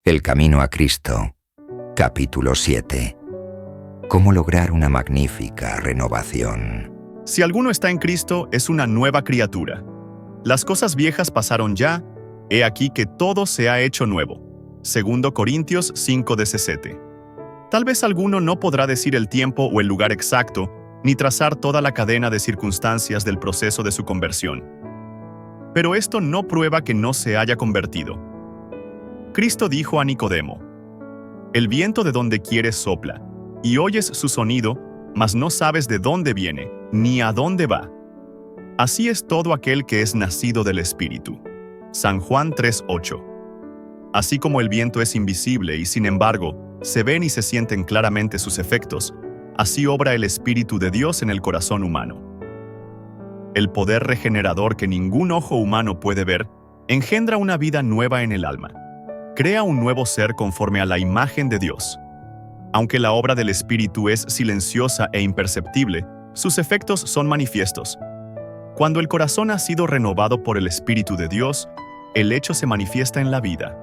El camino a Cristo, capítulo 7. ¿Cómo lograr una magnífica renovación? Si alguno está en Cristo, es una nueva criatura. Las cosas viejas pasaron ya, he aquí que todo se ha hecho nuevo. 2 Corintios 5:17. Tal vez alguno no podrá decir el tiempo o el lugar exacto, ni trazar toda la cadena de circunstancias del proceso de su conversión. Pero esto no prueba que no se haya convertido. Cristo dijo a Nicodemo: «El viento de donde quiere sopla, y oyes su sonido, mas no sabes de dónde viene, ni a dónde va. Así es todo aquel que es nacido del Espíritu». San Juan 3:8. Así como el viento es invisible y sin embargo se ven y se sienten claramente sus efectos, así obra el Espíritu de Dios en el corazón humano. El poder regenerador que ningún ojo humano puede ver engendra una vida nueva en el alma. Crea un nuevo ser conforme a la imagen de Dios. Aunque la obra del Espíritu es silenciosa e imperceptible, sus efectos son manifiestos. Cuando el corazón ha sido renovado por el Espíritu de Dios, el hecho se manifiesta en la vida.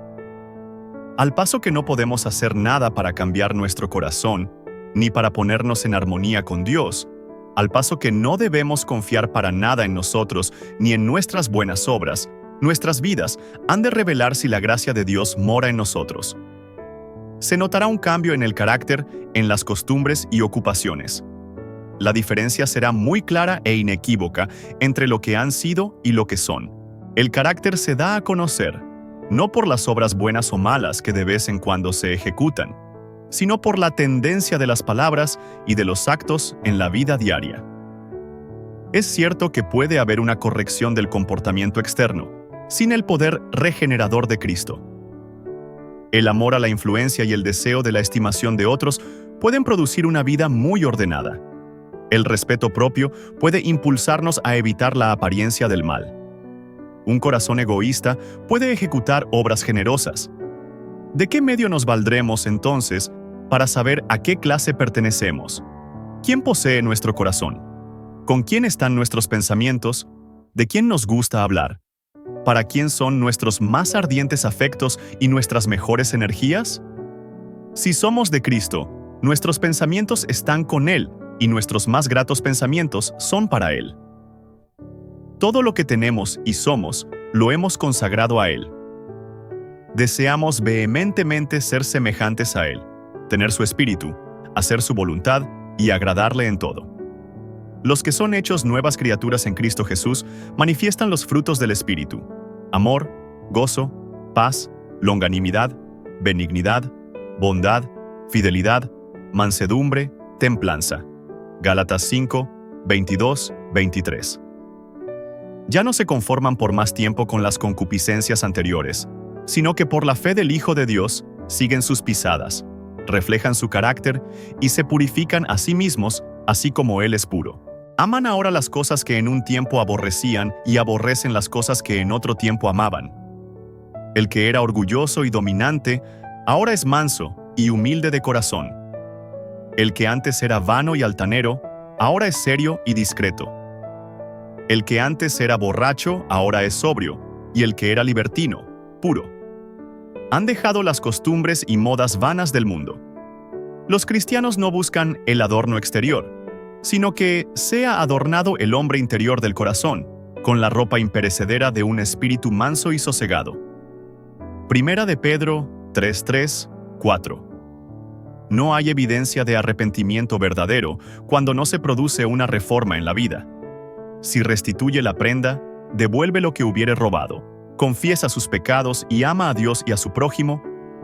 Al paso que no podemos hacer nada para cambiar nuestro corazón, ni para ponernos en armonía con Dios, al paso que no debemos confiar para nada en nosotros ni en nuestras buenas obras, nuestras vidas han de revelar si la gracia de Dios mora en nosotros. Se notará un cambio en el carácter, en las costumbres y ocupaciones. La diferencia será muy clara e inequívoca entre lo que han sido y lo que son. El carácter se da a conocer, no por las obras buenas o malas que de vez en cuando se ejecutan, sino por la tendencia de las palabras y de los actos en la vida diaria. Es cierto que puede haber una corrección del comportamiento externo, sin el poder regenerador de Cristo. El amor a la influencia y el deseo de la estimación de otros pueden producir una vida muy ordenada. El respeto propio puede impulsarnos a evitar la apariencia del mal. Un corazón egoísta puede ejecutar obras generosas. ¿De qué medio nos valdremos, entonces, para saber a qué clase pertenecemos? ¿Quién posee nuestro corazón? ¿Con quién están nuestros pensamientos? ¿De quién nos gusta hablar? ¿Para quién son nuestros más ardientes afectos y nuestras mejores energías? Si somos de Cristo, nuestros pensamientos están con Él y nuestros más gratos pensamientos son para Él. Todo lo que tenemos y somos, lo hemos consagrado a Él. Deseamos vehementemente ser semejantes a Él, tener su espíritu, hacer su voluntad y agradarle en todo. Los que son hechos nuevas criaturas en Cristo Jesús manifiestan los frutos del Espíritu: amor, gozo, paz, longanimidad, benignidad, bondad, fidelidad, mansedumbre, templanza. Gálatas 5, 22, 23. Ya no se conforman por más tiempo con las concupiscencias anteriores, sino que por la fe del Hijo de Dios siguen sus pisadas, reflejan su carácter y se purifican a sí mismos, así como Él es puro. Aman ahora las cosas que en un tiempo aborrecían y aborrecen las cosas que en otro tiempo amaban. El que era orgulloso y dominante, ahora es manso y humilde de corazón. El que antes era vano y altanero, ahora es serio y discreto. El que antes era borracho, ahora es sobrio, y el que era libertino, puro. Han dejado las costumbres y modas vanas del mundo. Los cristianos no buscan el adorno exterior, sino que sea adornado el hombre interior del corazón, con la ropa imperecedera de un espíritu manso y sosegado. Primera de Pedro 3:3, 4. No hay evidencia de arrepentimiento verdadero cuando no se produce una reforma en la vida. Si restituye la prenda, devuelve lo que hubiere robado, confiesa sus pecados y ama a Dios y a su prójimo,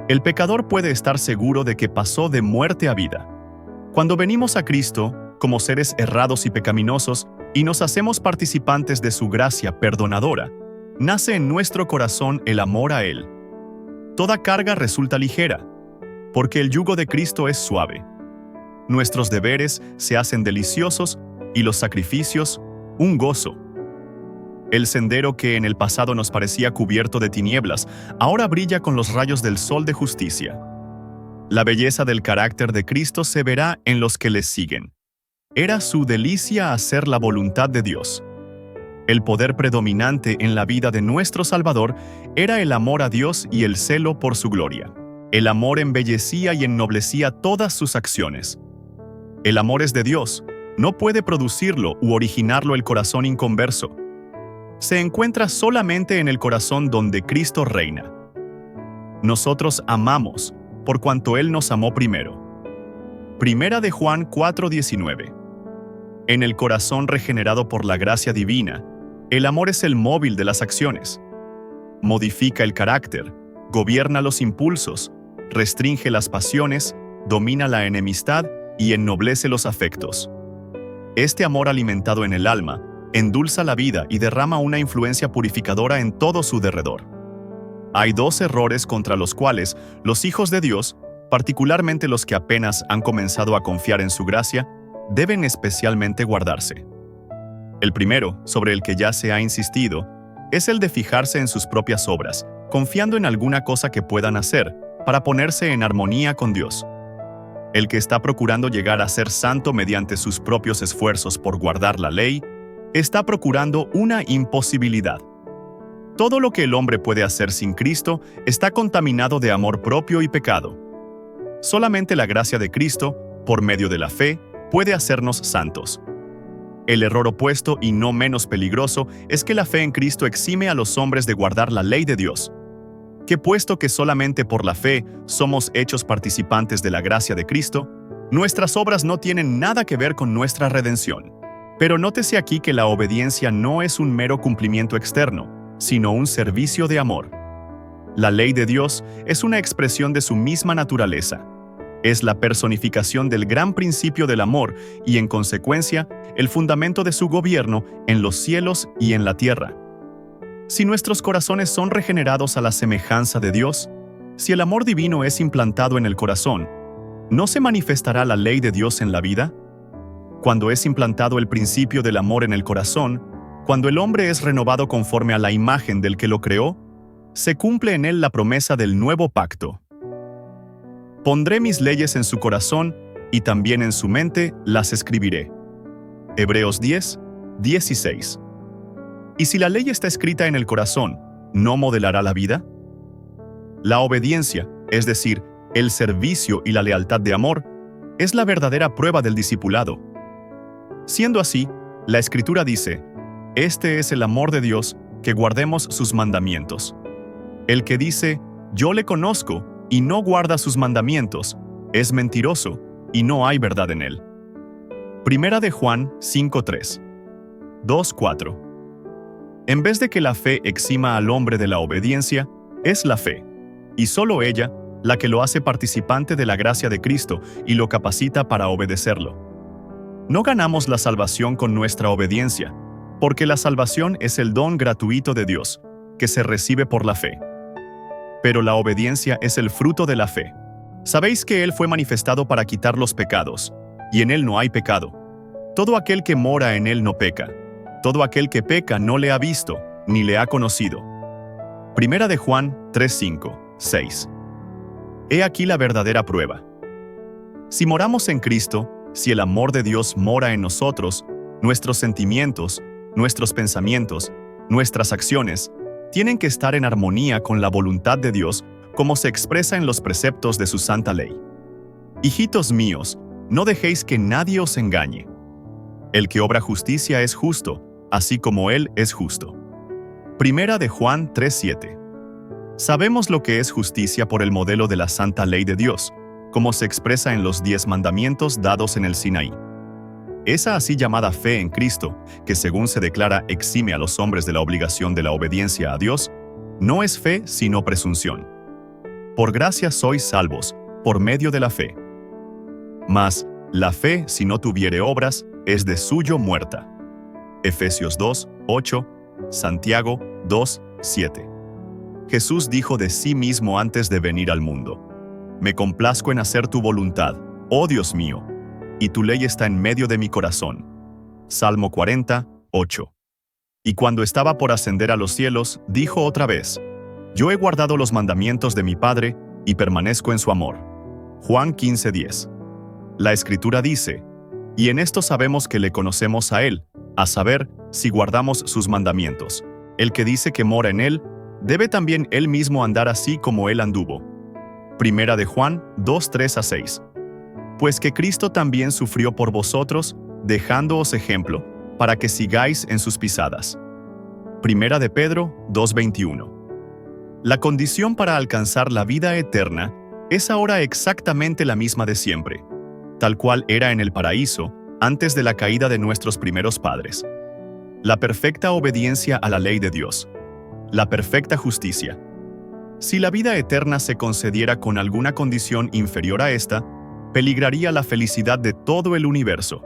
el pecador puede estar seguro de que pasó de muerte a vida. Cuando venimos a Cristo, como seres errados y pecaminosos, y nos hacemos participantes de su gracia perdonadora, nace en nuestro corazón el amor a Él. Toda carga resulta ligera, porque el yugo de Cristo es suave. Nuestros deberes se hacen deliciosos y los sacrificios un gozo. El sendero que en el pasado nos parecía cubierto de tinieblas, ahora brilla con los rayos del sol de justicia. La belleza del carácter de Cristo se verá en los que le siguen. Era su delicia hacer la voluntad de Dios. El poder predominante en la vida de nuestro Salvador era el amor a Dios y el celo por su gloria. El amor embellecía y ennoblecía todas sus acciones. El amor es de Dios, no puede producirlo u originarlo el corazón inconverso. Se encuentra solamente en el corazón donde Cristo reina. Nosotros amamos, por cuanto Él nos amó primero. Primera de Juan 4:19. En el corazón regenerado por la gracia divina, el amor es el móvil de las acciones. Modifica el carácter, gobierna los impulsos, restringe las pasiones, domina la enemistad y ennoblece los afectos. Este amor alimentado en el alma, endulza la vida y derrama una influencia purificadora en todo su derredor. Hay dos errores contra los cuales los hijos de Dios, particularmente los que apenas han comenzado a confiar en su gracia, deben especialmente guardarse. El primero, sobre el que ya se ha insistido, es el de fijarse en sus propias obras, confiando en alguna cosa que puedan hacer para ponerse en armonía con Dios. El que está procurando llegar a ser santo mediante sus propios esfuerzos por guardar la ley, está procurando una imposibilidad. Todo lo que el hombre puede hacer sin Cristo está contaminado de amor propio y pecado. Solamente la gracia de Cristo, por medio de la fe, puede hacernos santos. El error opuesto y no menos peligroso es que la fe en Cristo exime a los hombres de guardar la ley de Dios. Que puesto que solamente por la fe somos hechos participantes de la gracia de Cristo, nuestras obras no tienen nada que ver con nuestra redención. Pero nótese aquí que la obediencia no es un mero cumplimiento externo, sino un servicio de amor. La ley de Dios es una expresión de su misma naturaleza. Es la personificación del gran principio del amor y, en consecuencia, el fundamento de su gobierno en los cielos y en la tierra. Si nuestros corazones son regenerados a la semejanza de Dios, si el amor divino es implantado en el corazón, ¿no se manifestará la ley de Dios en la vida? Cuando es implantado el principio del amor en el corazón, cuando el hombre es renovado conforme a la imagen del que lo creó, se cumple en él la promesa del nuevo pacto. Pondré mis leyes en su corazón y también en su mente las escribiré. Hebreos 10:16. ¿Y si la ley está escrita en el corazón, no modelará la vida? La obediencia, es decir, el servicio y la lealtad de amor, es la verdadera prueba del discipulado. Siendo así, la Escritura dice: «Este es el amor de Dios, que guardemos sus mandamientos». El que dice: «Yo le conozco», y no guarda sus mandamientos, es mentiroso, y no hay verdad en él. Primera de Juan 5:3. 2:4. En vez de que la fe exima al hombre de la obediencia, es la fe, y solo ella, la que lo hace participante de la gracia de Cristo y lo capacita para obedecerlo. No ganamos la salvación con nuestra obediencia, porque la salvación es el don gratuito de Dios, que se recibe por la fe. Pero la obediencia es el fruto de la fe. Sabéis que Él fue manifestado para quitar los pecados, y en Él no hay pecado. Todo aquel que mora en Él no peca. Todo aquel que peca no le ha visto, ni le ha conocido. Primera de Juan 3:5, 6. He aquí la verdadera prueba. Si moramos en Cristo, si el amor de Dios mora en nosotros, nuestros sentimientos, nuestros pensamientos, nuestras acciones, tienen que estar en armonía con la voluntad de Dios, como se expresa en los preceptos de su santa ley. Hijitos míos, no dejéis que nadie os engañe. El que obra justicia es justo, así como Él es justo. Primera de Juan 3:7. Sabemos lo que es justicia por el modelo de la santa ley de Dios, como se expresa en los 10 mandamientos dados en el Sinaí. Esa así llamada fe en Cristo, que según se declara exime a los hombres de la obligación de la obediencia a Dios, no es fe sino presunción. Por gracia sois salvos, por medio de la fe. Mas, la fe, si no tuviere obras, es de suyo muerta. Efesios 2:8, Santiago 2:7. Jesús dijo de sí mismo antes de venir al mundo: «Me complazco en hacer tu voluntad, oh Dios mío, y tu ley está en medio de mi corazón». Salmo 40:8. Y cuando estaba por ascender a los cielos, dijo otra vez: «Yo he guardado los mandamientos de mi Padre, y permanezco en su amor». Juan 15:10. La Escritura dice: «Y en esto sabemos que le conocemos a Él, a saber, si guardamos sus mandamientos. El que dice que mora en Él, debe también Él mismo andar así como Él anduvo». Primera de Juan 2:3-6. Pues que Cristo también sufrió por vosotros, dejándoos ejemplo, para que sigáis en sus pisadas. Primera de Pedro 2:21. La condición para alcanzar la vida eterna es ahora exactamente la misma de siempre, tal cual era en el paraíso antes de la caída de nuestros primeros padres. La perfecta obediencia a la ley de Dios. La perfecta justicia. Si la vida eterna se concediera con alguna condición inferior a esta, peligraría la felicidad de todo el universo.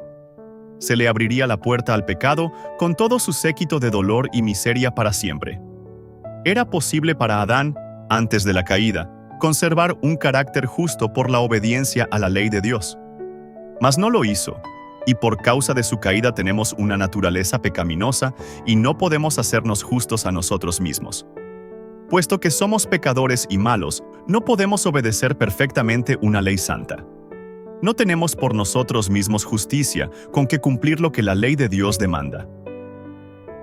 Se le abriría la puerta al pecado con todo su séquito de dolor y miseria para siempre. Era posible para Adán, antes de la caída, conservar un carácter justo por la obediencia a la ley de Dios. Mas no lo hizo, y por causa de su caída tenemos una naturaleza pecaminosa y no podemos hacernos justos a nosotros mismos. Puesto que somos pecadores y malos, no podemos obedecer perfectamente una ley santa. No tenemos por nosotros mismos justicia con que cumplir lo que la ley de Dios demanda.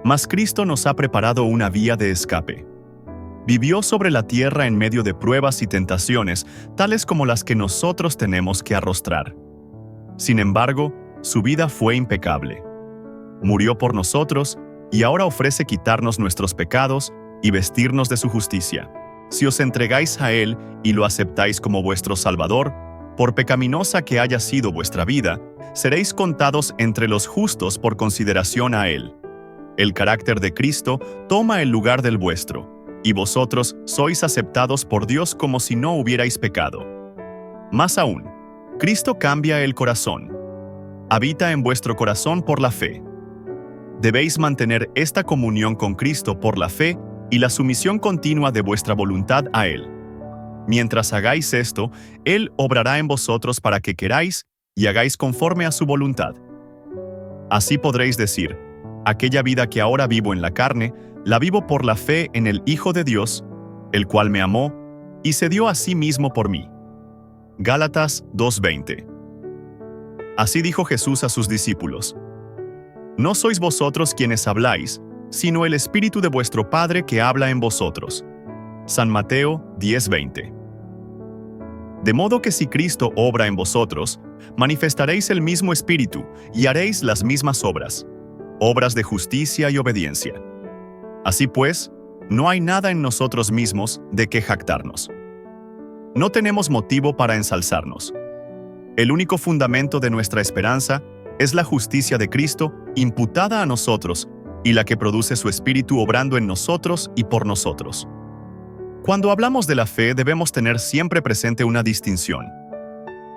Mas Cristo nos ha preparado una vía de escape. Vivió sobre la tierra en medio de pruebas y tentaciones, tales como las que nosotros tenemos que arrostrar. Sin embargo, su vida fue impecable. Murió por nosotros y ahora ofrece quitarnos nuestros pecados y vestirnos de su justicia. Si os entregáis a Él y lo aceptáis como vuestro Salvador, por pecaminosa que haya sido vuestra vida, seréis contados entre los justos por consideración a Él. El carácter de Cristo toma el lugar del vuestro, y vosotros sois aceptados por Dios como si no hubierais pecado. Más aún, Cristo cambia el corazón. Habita en vuestro corazón por la fe. Debéis mantener esta comunión con Cristo por la fe y la sumisión continua de vuestra voluntad a Él. Mientras hagáis esto, Él obrará en vosotros para que queráis y hagáis conforme a su voluntad. Así podréis decir, aquella vida que ahora vivo en la carne, la vivo por la fe en el Hijo de Dios, el cual me amó y se dio a sí mismo por mí. Gálatas 2:20. Así dijo Jesús a sus discípulos: No sois vosotros quienes habláis, sino el Espíritu de vuestro Padre que habla en vosotros. San Mateo 10:20. De modo que si Cristo obra en vosotros, manifestaréis el mismo Espíritu y haréis las mismas obras, obras de justicia y obediencia. Así pues, no hay nada en nosotros mismos de que jactarnos. No tenemos motivo para ensalzarnos. El único fundamento de nuestra esperanza es la justicia de Cristo imputada a nosotros y la que produce su Espíritu obrando en nosotros y por nosotros. Cuando hablamos de la fe debemos tener siempre presente una distinción.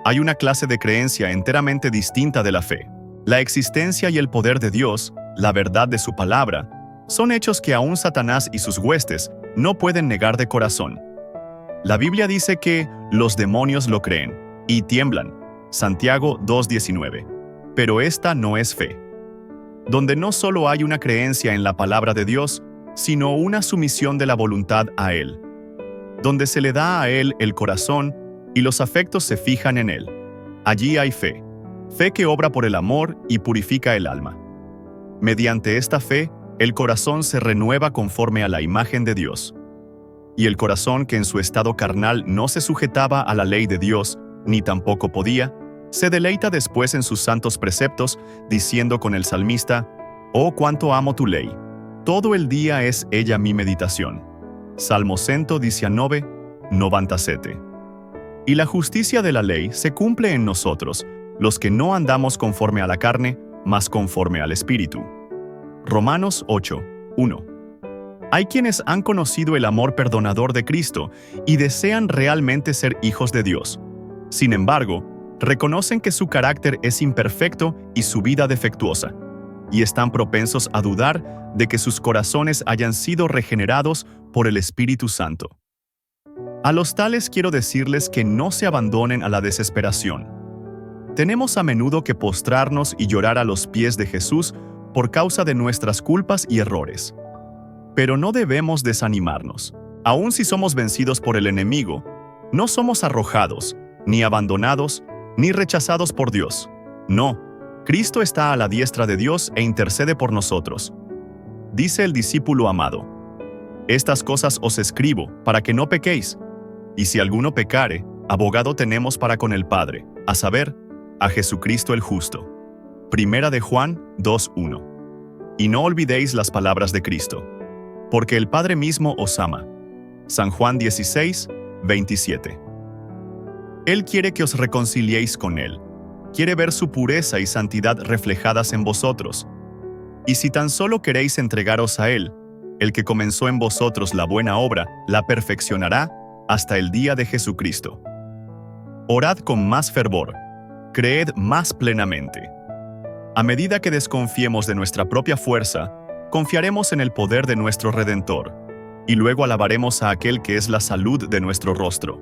Hay una clase de creencia enteramente distinta de la fe. La existencia y el poder de Dios, la verdad de su palabra, son hechos que aún Satanás y sus huestes no pueden negar de corazón. La Biblia dice que los demonios lo creen y tiemblan. Santiago 2:19. Pero esta no es fe. Donde no solo hay una creencia en la palabra de Dios, sino una sumisión de la voluntad a Él. Donde se le da a Él el corazón y los afectos se fijan en Él. Allí hay fe. Fe que obra por el amor y purifica el alma. Mediante esta fe, el corazón se renueva conforme a la imagen de Dios. Y el corazón que en su estado carnal no se sujetaba a la ley de Dios, ni tampoco podía, se deleita después en sus santos preceptos, diciendo con el salmista: «Oh, cuánto amo tu ley! Todo el día es ella mi meditación». Salmo 119, 97. Y la justicia de la ley se cumple en nosotros, los que no andamos conforme a la carne, mas conforme al Espíritu. Romanos 8, 1. Hay quienes han conocido el amor perdonador de Cristo y desean realmente ser hijos de Dios. Sin embargo, reconocen que su carácter es imperfecto y su vida defectuosa, y están propensos a dudar de que sus corazones hayan sido regenerados por el Espíritu Santo. A los tales quiero decirles que no se abandonen a la desesperación. Tenemos a menudo que postrarnos y llorar a los pies de Jesús por causa de nuestras culpas y errores. Pero no debemos desanimarnos. Aun si somos vencidos por el enemigo, no somos arrojados, ni abandonados, ni rechazados por Dios. No, Cristo está a la diestra de Dios e intercede por nosotros. Dice el discípulo amado: «Estas cosas os escribo para que no pequéis. Y si alguno pecare, abogado tenemos para con el Padre, a saber, a Jesucristo el justo. Primera de Juan 2:1. Y no olvidéis las palabras de Cristo, porque el Padre mismo os ama. San Juan 16:27. Él quiere que os reconciliéis con Él. Quiere ver su pureza y santidad reflejadas en vosotros. Y si tan solo queréis entregaros a Él, el que comenzó en vosotros la buena obra, la perfeccionará hasta el día de Jesucristo. Orad con más fervor, creed más plenamente. A medida que desconfiemos de nuestra propia fuerza, confiaremos en el poder de nuestro Redentor, y luego alabaremos a aquel que es la salud de nuestro rostro.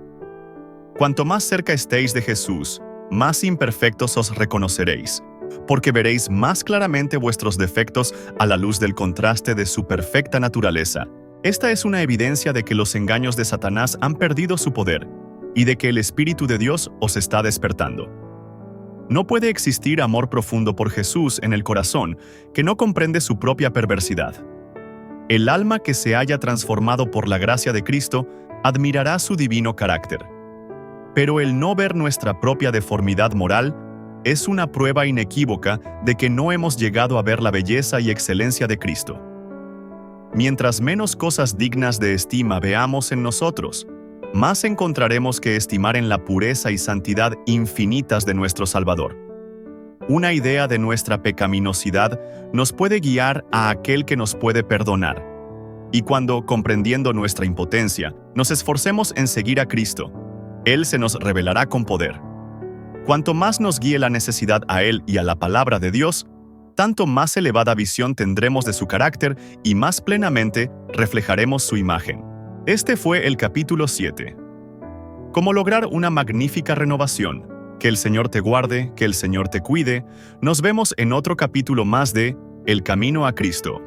Cuanto más cerca estéis de Jesús, más imperfectos os reconoceréis, porque veréis más claramente vuestros defectos a la luz del contraste de su perfecta naturaleza. Esta es una evidencia de que los engaños de Satanás han perdido su poder y de que el Espíritu de Dios os está despertando. No puede existir amor profundo por Jesús en el corazón que no comprende su propia perversidad. El alma que se haya transformado por la gracia de Cristo admirará su divino carácter. Pero el no ver nuestra propia deformidad moral es una prueba inequívoca de que no hemos llegado a ver la belleza y excelencia de Cristo. Mientras menos cosas dignas de estima veamos en nosotros, más encontraremos que estimar en la pureza y santidad infinitas de nuestro Salvador. Una idea de nuestra pecaminosidad nos puede guiar a aquel que nos puede perdonar. Y cuando, comprendiendo nuestra impotencia, nos esforcemos en seguir a Cristo, Él se nos revelará con poder. Cuanto más nos guíe la necesidad a Él y a la palabra de Dios, tanto más elevada visión tendremos de su carácter y más plenamente reflejaremos su imagen. Este fue el capítulo 7. ¿Cómo lograr una magnífica renovación? Que el Señor te guarde, que el Señor te cuide. Nos vemos en otro capítulo más de El Camino a Cristo.